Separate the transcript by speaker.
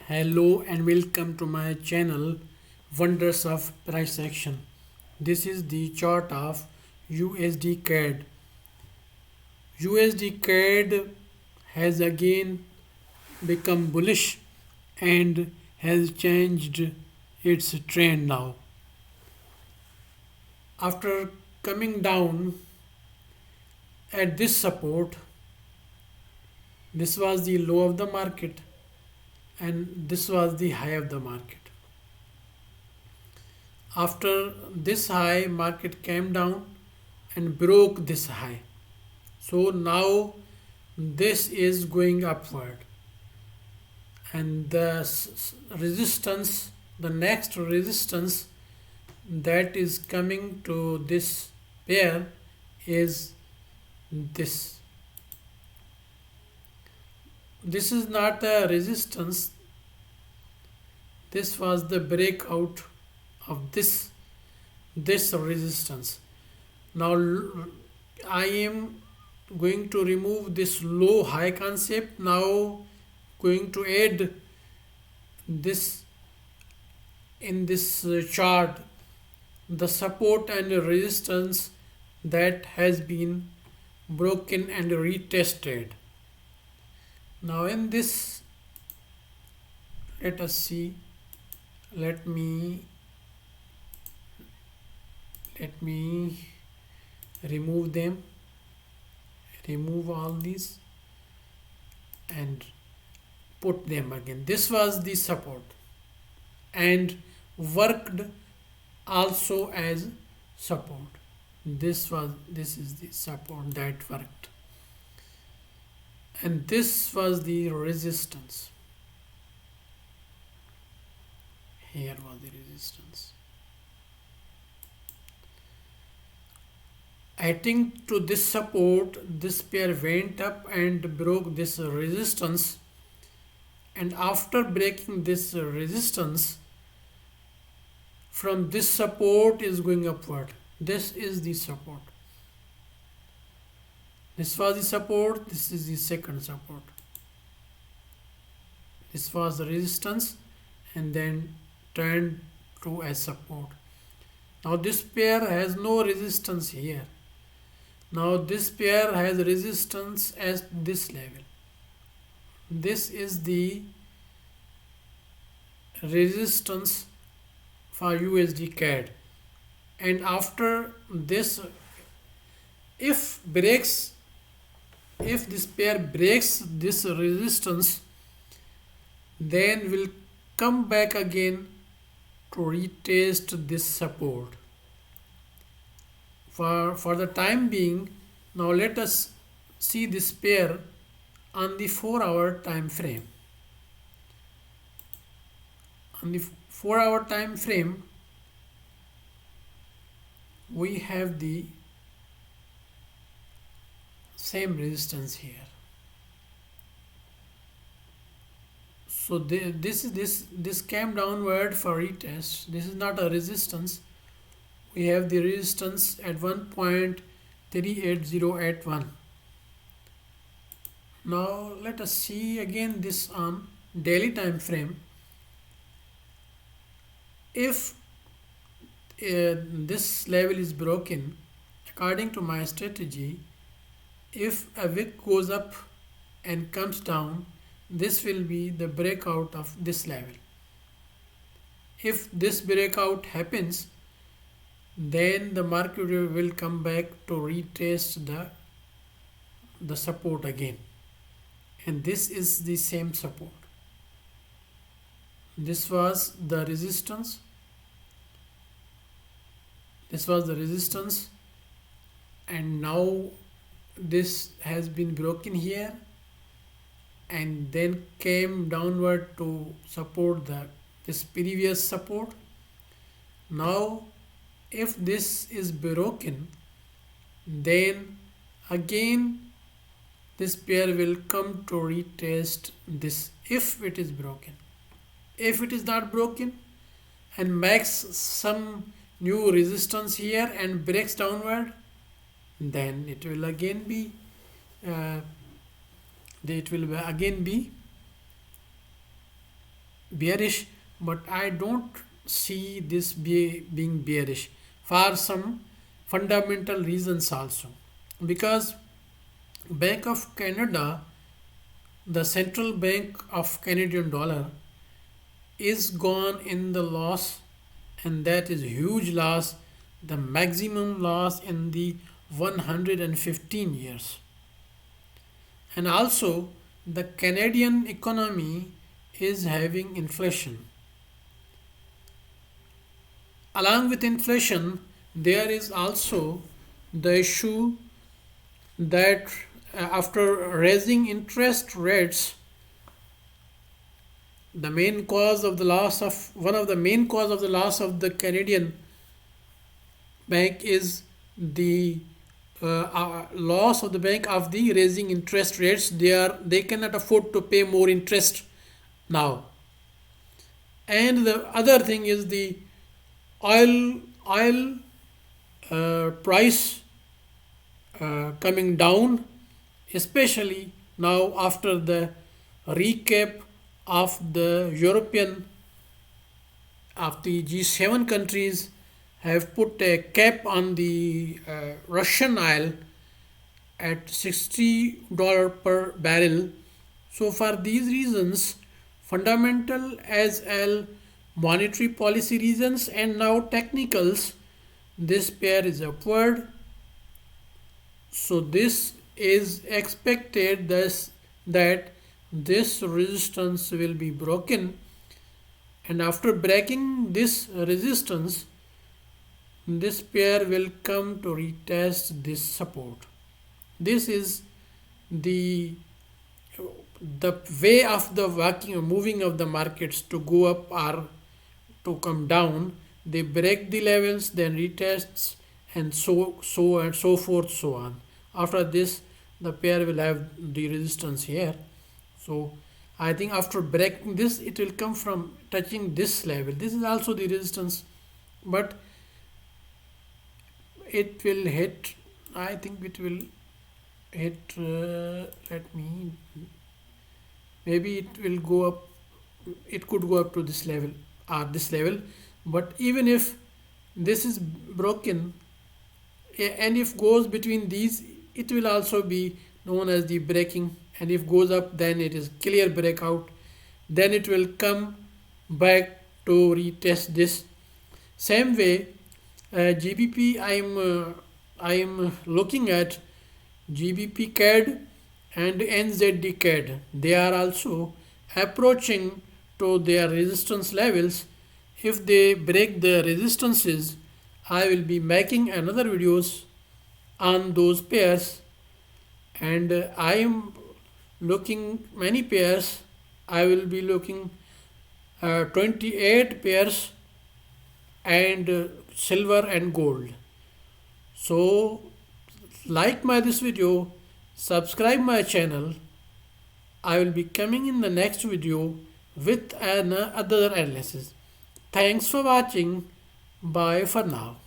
Speaker 1: Hello and welcome to my channel Wonders of Price Action. This is the chart of USD CAD has again become bullish and has changed its trend now. After coming down at this support, this was the low of the market and this was the high of the market. After this high, market came down and broke this high. So now this is going upward, and the resistance, the next resistance that is coming to this pair is this. This is not a resistance. This was the breakout of this resistance. Now I am going to remove this low high concept. Now going to add this in this chart, the support and resistance that has been broken and retested. Now in this, let us see, let me remove them, remove all these and put them again. This was the support and worked also as support. This is the support that worked, and this was the resistance. Here was the resistance. Adding to this support, this pair went up and broke this resistance, and after breaking this resistance, from this support is going upward. This is the support. This was the support, this is the second support. This was the resistance and then turned to a support. Now this pair has no resistance here. Now this pair has resistance at this level. This is the resistance for USD CAD. And after this, if this pair breaks this resistance, then we'll come back again to retest this support. For the time being, now let us see this pair on the 4-hour time frame. On the 4-hour time frame, we have the same resistance here. So this came downward for retest. This is not a resistance. We have the resistance at 1.38081. Now let us see again this on daily time frame. If this level is broken, according to my strategy, if a wick goes up and comes down, this will be the breakout of this level. If this breakout happens, then the market will come back to retest the support again, and this is the same support. This was the resistance. This was the resistance, and now this has been broken here and then came downward to support this previous support. Now if this is broken, then again this pair will come to retest this if it is broken. If it is not broken and makes some new resistance here and breaks downward, then it will again be bearish, but I don't see this being bearish for some fundamental reasons also. Because Bank of Canada, the central bank of Canadian dollar, is gone in the loss, and that is huge loss, the maximum loss in the 115 years. And also the Canadian economy is having inflation. Along with inflation, there is also the issue that after raising interest rates, the main cause of the loss of one of the main cause of the loss of the Canadian bank is the loss of the bank of the raising interest rates. They cannot afford to pay more interest now. And the other thing is the oil price coming down, especially now after the recap of the G7 countries have put a cap on the Russian oil at $60 per barrel. So for these reasons, fundamental as well monetary policy reasons and now technicals, this pair is upward. So this is expected that this resistance will be broken, and after breaking this resistance, this pair will come to retest this support. This is the way of the working or moving of the markets to go up or to come down. They break the levels, then retests, and so and so forth, so on. After this, the pair will have the resistance here. So I think after breaking this, it will come from touching this level. This is also the resistance, but it will hit, I think it will hit, maybe it will go up, it could go up to this level or this level. But even if this is broken, and if goes between these, it will also be known as the breaking, and if goes up, then it is clear breakout. Then it will come back to retest this. Same way, GBP, I am looking at GBP CAD and NZD CAD. They are also approaching to their resistance levels. If they break the resistances, I will be making another videos on those pairs, and I am looking many pairs. I will be looking 28 pairs and silver and gold. So like this video, subscribe my channel. I will be coming in the next video with another analysis. Thanks for watching. Bye for now.